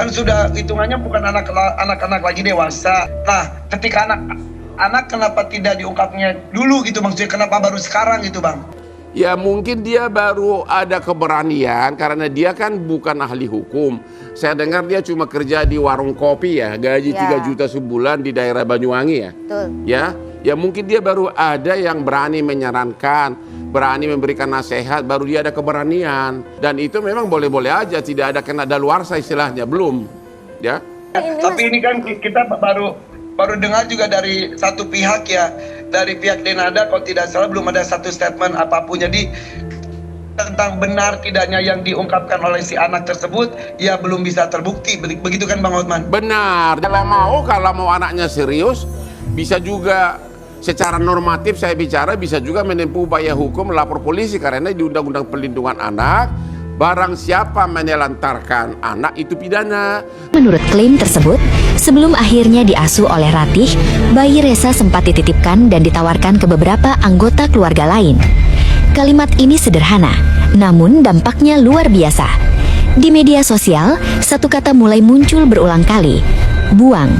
kan sudah hitungannya bukan anak-anak lagi dewasa. Nah, ketika anak kenapa tidak diungkapnya dulu gitu, maksudnya kenapa baru sekarang gitu Bang? Ya mungkin dia baru ada keberanian karena dia kan bukan ahli hukum. Saya dengar dia cuma kerja di warung kopi ya, gaji 3 juta sebulan di daerah Banyuwangi ya. Betul. Ya mungkin dia baru ada yang berani menyarankan, berani memberikan nasihat, baru dia ada keberanian. Dan itu memang boleh-boleh aja, tidak ada kena daluarsa istilahnya, belum. Ya. Tapi ini kan kita baru dengar juga dari satu pihak ya, dari pihak Denada kalau tidak salah belum ada satu statement apapun. Jadi tentang benar tidaknya yang diungkapkan oleh si anak tersebut ya belum bisa terbukti. Begitu kan Bang Hotman? Benar. Kalau mau anaknya serius, bisa juga secara normatif saya bicara, bisa juga menempuh upaya hukum, lapor polisi karena di Undang-Undang Perlindungan Anak barang siapa menelantarkan anak itu pidana. Menurut klaim tersebut, sebelum akhirnya diasuh oleh Ratih, bayi Resa sempat dititipkan dan ditawarkan ke beberapa anggota keluarga lain. Kalimat ini sederhana, namun dampaknya luar biasa. Di media sosial, satu kata mulai muncul berulang kali, buang.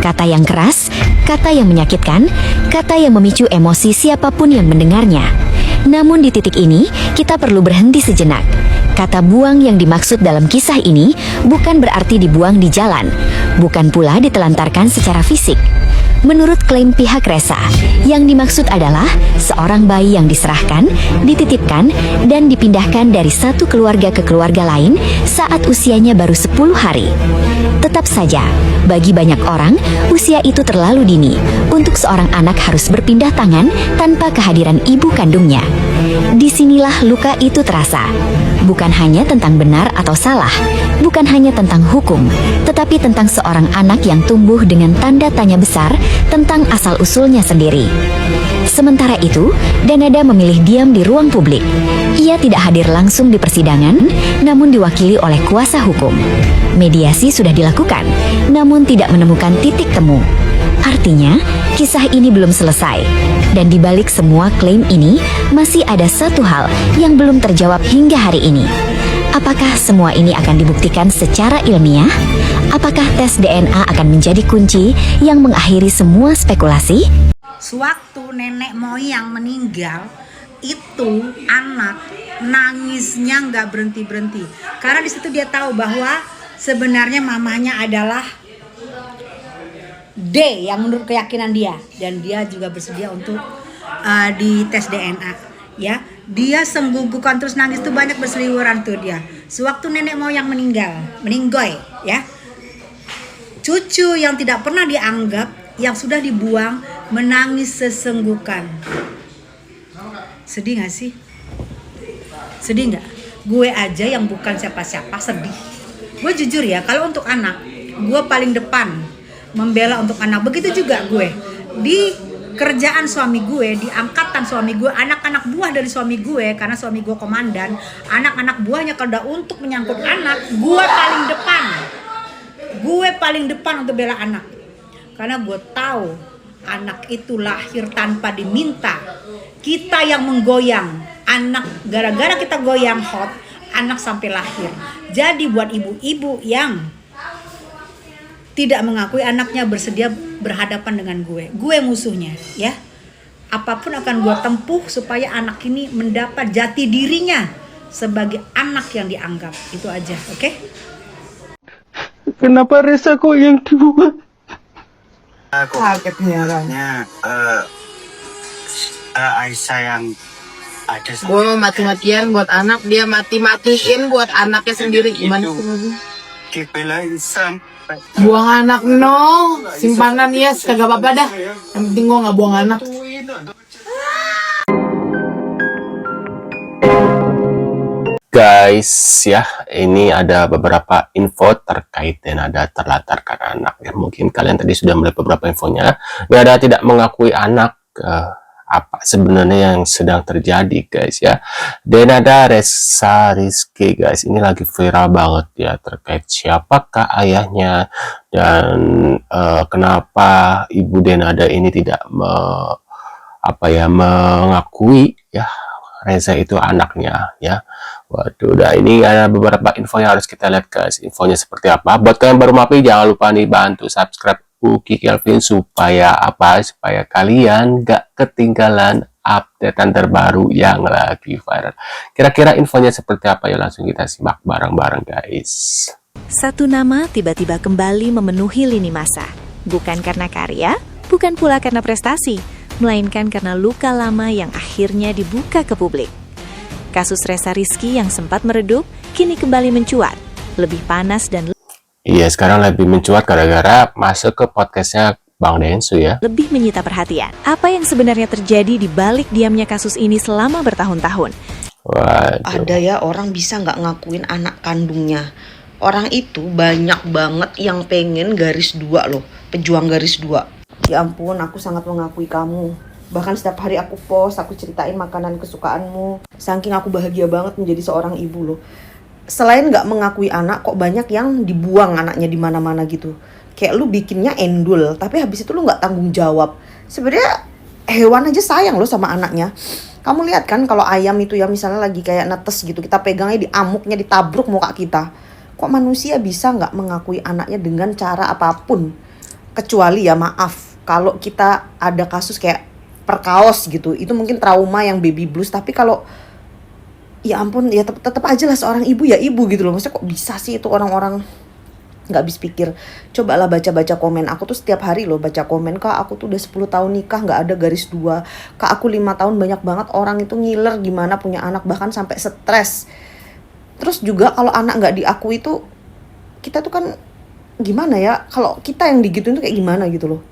Kata yang keras, kata yang menyakitkan, kata yang memicu emosi siapapun yang mendengarnya. Namun di titik ini, kita perlu berhenti sejenak. Kata buang yang dimaksud dalam kisah ini bukan berarti dibuang di jalan, bukan pula ditelantarkan secara fisik. Menurut klaim pihak Resa, yang dimaksud adalah seorang bayi yang diserahkan, dititipkan, dan dipindahkan dari satu keluarga ke keluarga lain saat usianya baru 10 hari. Tetap saja, bagi banyak orang, usia itu terlalu dini untuk seorang anak harus berpindah tangan tanpa kehadiran ibu kandungnya. Disinilah luka itu terasa. Bukan hanya tentang benar atau salah, bukan hanya tentang hukum, tetapi tentang seorang anak yang tumbuh dengan tanda tanya besar tentang asal-usulnya sendiri. Sementara itu, Denada memilih diam di ruang publik. Ia tidak hadir langsung di persidangan, namun diwakili oleh kuasa hukum. Mediasi sudah dilakukan, namun tidak menemukan titik temu. Artinya, kisah ini belum selesai. Dan di balik semua klaim ini, masih ada satu hal yang belum terjawab hingga hari ini. Apakah semua ini akan dibuktikan secara ilmiah? Apakah tes DNA akan menjadi kunci yang mengakhiri semua spekulasi? Sewaktu nenek moyang meninggal, itu anak nangisnya nggak berhenti-berhenti. Karena di situ dia tahu bahwa sebenarnya mamanya adalah D yang menurut keyakinan dia, dan dia juga bersedia untuk di tes DNA ya. Dia senggugukan terus nangis tuh, banyak berseliweran tuh dia sewaktu nenek moyang meninggoy ya. Cucu yang tidak pernah dianggap, yang sudah dibuang, menangis sesenggukan. Sedih gak sih? Sedih gak? Gue aja yang bukan siapa-siapa sedih. Gue jujur ya, kalau untuk anak gue paling depan membela untuk anak. Begitu juga gue di kerjaan suami gue, di angkatan suami gue, anak-anak buah dari suami gue, karena suami gue komandan, anak-anak buahnya kalau udah untuk menyangkut anak, gue paling depan untuk bela anak. Karena gue tahu anak itu lahir tanpa diminta. Kita yang menggoyang anak, gara-gara kita goyang hot, anak sampai lahir. Jadi buat ibu-ibu yang tidak mengakui anaknya bersedia berhadapan dengan gue musuhnya ya. Apapun akan gue tempuh supaya anak ini mendapat jati dirinya sebagai anak yang dianggap. Itu aja, oke? Kenapa Resa kok yang dibuang? Kagetnya Aisyah yang ada. Gue mau mati-matian buat anak, dia mati-matiin buat anaknya sendiri. Gimana sih? Dibelain sampai Buang anak no, simpanan yes, kagak apa-apa dah. Yang penting gue nggak buang anak. Guys ya, ini ada beberapa info terkait Denada terlantarkan anak ya. Mungkin kalian tadi sudah melihat beberapa infonya. Denada tidak mengakui anak. Apa sebenarnya yang sedang terjadi guys ya. Denada Resa Rizky guys, ini lagi viral banget ya terkait siapakah ayahnya dan kenapa ibu Denada ini tidak mengakui ya Reza itu anaknya ya. Waduh, udah ini ada beberapa info yang harus kita lihat guys. Infonya seperti apa? Buat kalian baru mampir, jangan lupa nih bantu subscribe Uki Kelvin supaya apa? Supaya kalian gak ketinggalan updatean terbaru yang lagi viral. Kira-kira infonya seperti apa? Yuk langsung kita simak bareng-bareng guys. Satu nama tiba-tiba kembali memenuhi lini masa. Bukan karena karya, bukan pula karena prestasi, melainkan karena luka lama yang akhirnya dibuka ke publik. Kasus Ressa Rizky yang sempat meredup, kini kembali mencuat. Lebih panas dan Iya, sekarang lebih mencuat gara-gara masuk ke podcastnya Bang Densu ya. lebih menyita perhatian. Apa yang sebenarnya terjadi di balik diamnya kasus ini selama bertahun-tahun? Waduh. Ada ya orang bisa nggak ngakuin anak kandungnya. Orang itu banyak banget yang pengen garis dua loh, pejuang garis dua. Ya ampun, aku sangat mengakui kamu. Bahkan setiap hari aku post, aku ceritain makanan kesukaanmu. Saking aku bahagia banget menjadi seorang ibu loh. Selain nggak mengakui anak, kok banyak yang dibuang anaknya di mana-mana gitu. Kayak lu bikinnya endul, tapi habis itu lu nggak tanggung jawab. Sebenarnya hewan aja sayang loh sama anaknya. Kamu lihat kan kalau ayam itu ya misalnya lagi kayak netes gitu, kita pegangnya di amuknya, ditabruk muka kita. Kok manusia bisa nggak mengakui anaknya dengan cara apapun? Kecuali ya maaf, kalau kita ada kasus kayak perkaos gitu, itu mungkin trauma yang baby blues. Tapi kalau ya ampun, ya tetap aja lah seorang ibu ya ibu gitu loh. Maksudnya kok bisa sih itu orang-orang nggak habis pikir. Cobalah baca-baca komen. Aku tuh setiap hari loh baca komen. Kak, aku tuh udah 10 tahun nikah nggak ada garis dua. Kak, aku 5 tahun, banyak banget orang itu ngiler gimana punya anak, bahkan sampai stres. Terus juga kalau anak nggak diakui tuh, kita tuh kan gimana ya, kalau kita yang digituin tuh kayak gimana gitu loh.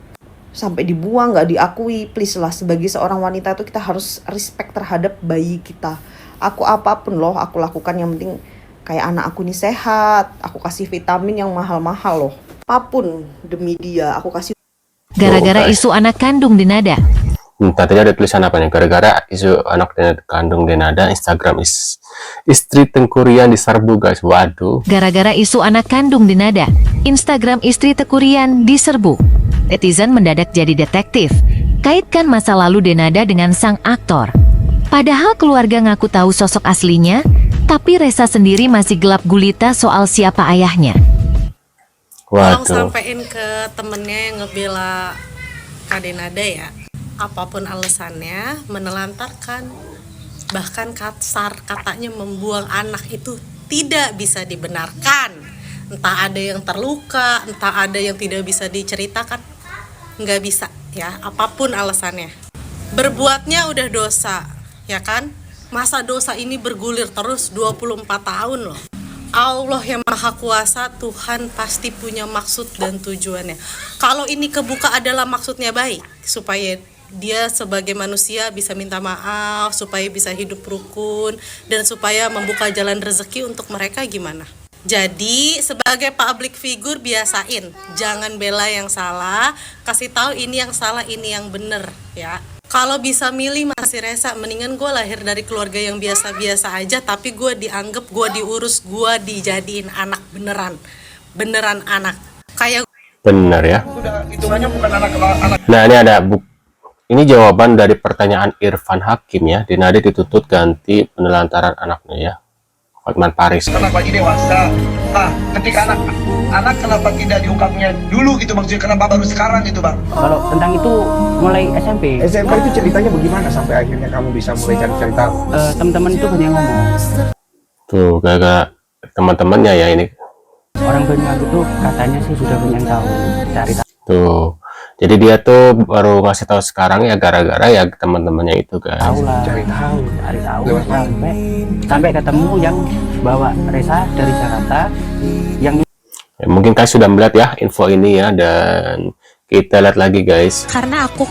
Sampai dibuang, nggak diakui. Please lah, sebagai seorang wanita itu kita harus respect terhadap bayi kita. Aku apapun loh aku lakukan, yang penting kayak anak aku ini sehat, aku kasih vitamin yang mahal-mahal loh. Apapun demi dia aku kasih. Gara-gara isu anak kandung Denada. Tadi ada tulisan apanya? Gara-gara isu anak kandung Denada, Instagram istri Tengkurian diserbu guys. Waduh. Gara-gara isu anak kandung Denada, Instagram istri Tekurian diserbu. Netizen mendadak jadi detektif. Kaitkan masa lalu Denada dengan sang aktor. Padahal keluarga ngaku tahu sosok aslinya, tapi Ressa sendiri masih gelap gulita soal siapa ayahnya. Tolong Waduh. sampein ke temennya yang ngebela Kak Denada ya. Apapun alasannya, menelantarkan, bahkan kasar katanya membuang anak itu tidak bisa dibenarkan. Entah ada yang terluka, entah ada yang tidak bisa diceritakan, nggak bisa ya, apapun alasannya. Berbuatnya udah dosa, ya kan? Masa dosa ini bergulir terus 24 tahun loh. Allah yang Maha Kuasa, Tuhan pasti punya maksud dan tujuannya. Kalau ini kebuka adalah maksudnya baik, supaya dia sebagai manusia bisa minta maaf, supaya bisa hidup rukun, dan supaya membuka jalan rezeki untuk mereka, gimana? Jadi sebagai public figure biasain, jangan bela yang salah, kasih tahu ini yang salah, ini yang bener ya. Kalau bisa milih masih Ressa, mendingan gue lahir dari keluarga yang biasa-biasa aja, tapi gue dianggap, gue diurus, gue dijadiin anak beneran anak. Kayak Bener ya. Sudah hitungannya bukan anak. Nah ini ada ini jawaban dari pertanyaan Irfan Hakim ya. Denada dituntut ganti penelantaran anaknya ya. Hotman Paris. Anak lagi dewasa. Nah, ketika anak kenapa tidak diungkapnya dulu gitu, maksudnya kenapa baru sekarang gitu bang? Kalau tentang itu mulai SMP. SMK itu ceritanya bagaimana sampai akhirnya kamu bisa mulai cari tahu? Teman-teman itu banyak ngomong. Tuh gara-gara teman-temannya ya ini. Orang tuanya aku tuh katanya sih sudah banyak tahu, cari tahu. Tuh. Jadi dia tuh baru ngasih tahu sekarang ya gara-gara ya teman-temannya itu guys. Tahu lah, cari tahu sampai ketemu yang bawa Ressa dari Jakarta yang Ya, mungkin kalian sudah melihat ya info ini ya, dan kita lihat lagi guys. Karena aku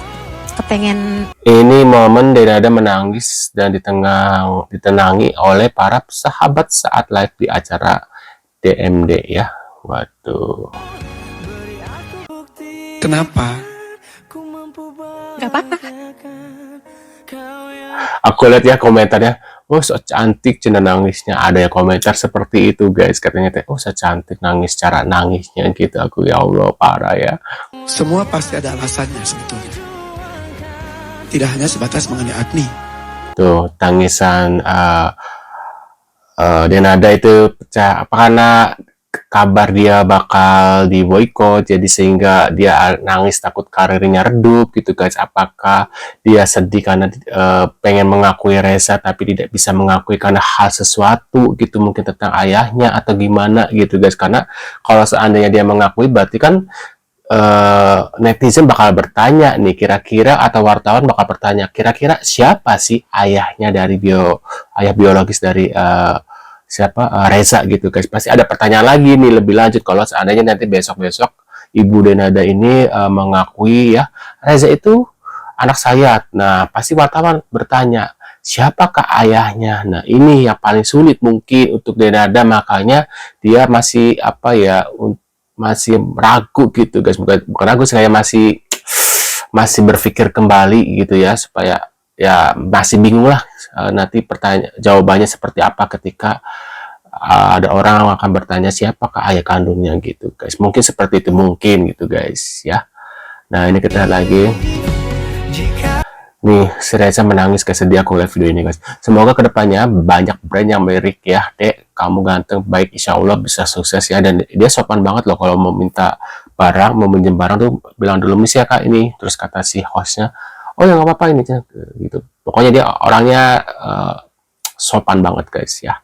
kepengen Ini momen Denada menangis dan ditenangi oleh para sahabat saat live di acara DMD ya. Waduh. Kenapa? gak apa-apa. Aku lihat ya komentarnya, oh so cantik cina nangisnya. Ada ya komentar seperti itu guys, katanya teh, oh so cantik nangis, cara nangisnya gitu. Aku ya Allah parah ya. Semua pasti ada alasannya sebetulnya. Tidak hanya sebatas mengenai Agni. Tuh tangisan Denada itu pecah apa karena kabar dia bakal di boykot, jadi sehingga dia nangis takut karirnya redup gitu guys. Apakah dia sedih karena pengen mengakui Reza tapi tidak bisa mengakui karena hal sesuatu gitu, mungkin tentang ayahnya atau gimana gitu guys. Karena kalau seandainya dia mengakui berarti kan netizen bakal bertanya nih, kira-kira atau wartawan bakal bertanya kira-kira siapa sih ayahnya dari ayah biologis dari Reza gitu guys. Pasti ada pertanyaan lagi nih lebih lanjut kalau seandainya nanti besok-besok Ibu Denada ini mengakui ya Reza itu anak saya. Nah, pasti wartawan bertanya siapakah ayahnya. Nah, ini yang paling sulit mungkin untuk Denada, makanya dia masih masih ragu gitu guys. Bukan ragu, saya masih berpikir kembali gitu ya, supaya ya masih bingung lah nanti jawabannya seperti apa ketika ada orang yang akan bertanya siapakah ayah kandungnya gitu guys. Mungkin seperti itu mungkin gitu guys ya. Nah, ini kita lihat lagi nih, si Reza menangis kesedih. Aku lihat video ini guys. Semoga kedepannya banyak brand yang melirik ya, Dek kamu ganteng baik, insya Allah bisa sukses ya. Dan dia sopan banget loh kalau mau minta barang, mau minjem barang tuh bilang dulu misi ya kak ini, terus kata si hostnya oh ya nggak apa-apa ini gitu. Pokoknya dia orangnya sopan banget guys ya.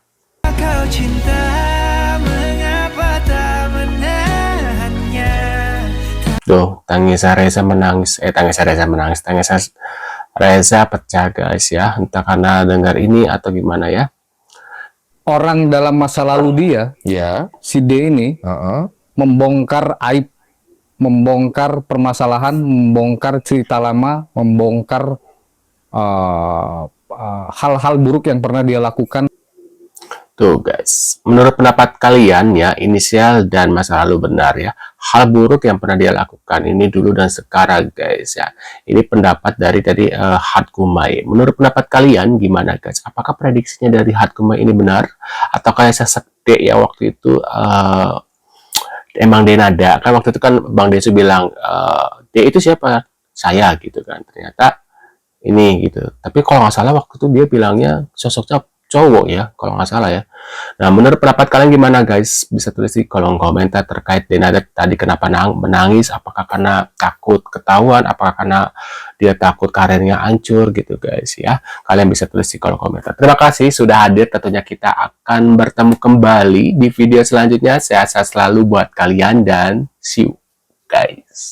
Tuh, tangisan Reza menangis. Tangisan Reza pecah guys ya. Entah karena dengar ini atau gimana ya. Orang dalam masa lalu dia, si D ini membongkar aib, membongkar permasalahan, membongkar cerita lama, membongkar hal-hal buruk yang pernah dia lakukan. Tuh guys, menurut pendapat kalian ya, inisial dan masa lalu benar ya, hal buruk yang pernah dia lakukan ini dulu dan sekarang guys ya. Ini pendapat dari Hatkumai. Menurut pendapat kalian gimana guys? Apakah prediksinya dari Hatkumai ini benar? Atau kayak sesekde ya waktu itu emang Denada kan waktu itu kan Bang Desu bilang D itu siapa? Saya gitu kan. Ternyata ini gitu. Tapi kalau nggak salah waktu itu dia bilangnya sosoknya cowok ya, kalau nggak salah ya. Nah, menurut pendapat kalian gimana guys? Bisa tulis di kolom komentar terkait Denada tadi kenapa menangis. Apakah karena takut ketahuan? Apakah karena dia takut karirnya hancur gitu guys ya? Kalian bisa tulis di kolom komentar. Terima kasih sudah hadir. Tentunya kita akan bertemu kembali di video selanjutnya. Sehat-sehat selalu buat kalian dan see you guys.